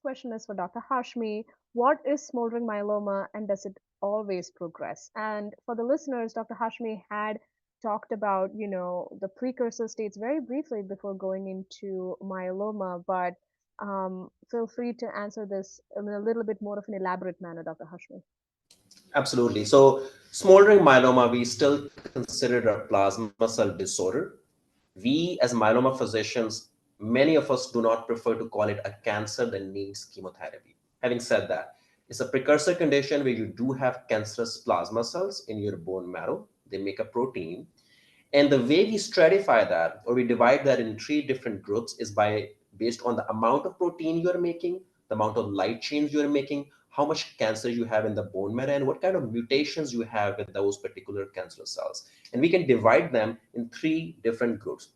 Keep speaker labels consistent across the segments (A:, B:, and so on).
A: question is for Dr. Hashmi. What is smoldering myeloma and does it always progress? And for the listeners, Dr. Hashmi had talked about, the precursor states very briefly before going into myeloma, but feel free to answer this in a little bit more of an elaborate manner, Dr. Hashmi.
B: Absolutely. So, smoldering myeloma, we still consider it a plasma cell disorder. We, as myeloma physicians, many of us do not prefer to call it a cancer that needs chemotherapy. Having said that, it's a precursor condition where you do have cancerous plasma cells in your bone marrow. They make a protein. And the way we stratify that, or we divide that in three different groups, is by based on the amount of protein you are making, the amount of light chains you are making, how much cancer you have in the bone marrow, and what kind of mutations you have with those particular cancer cells. And we can divide them in three different groups.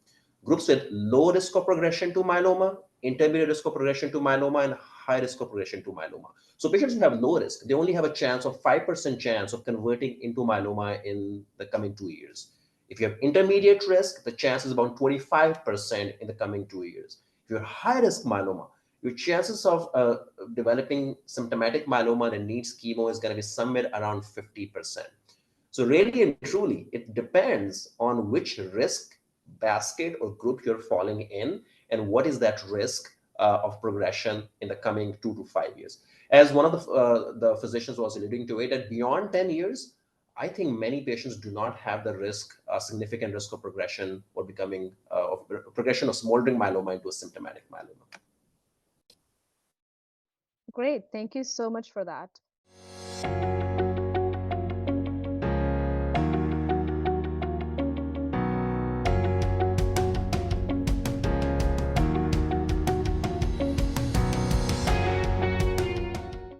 B: Groups with low risk of progression to myeloma, intermediate risk of progression to myeloma, and high risk of progression to myeloma. So patients who have low risk, they only have a chance of 5% chance of converting into myeloma in the coming 2 years. If you have intermediate risk, the chance is about 25% in the coming 2 years. If you have high risk myeloma, your chances of developing symptomatic myeloma that needs chemo is going to be somewhere around 50%. So really and truly, it depends on which risk basket or group you're falling in and what is that risk of progression in the coming 2 to 5 years. As one of the physicians was alluding to it, that beyond 10 years, I think many patients do not have the risk, significant risk of progression or becoming of progression of smoldering myeloma into a symptomatic myeloma.
A: Great. Thank you so much for that.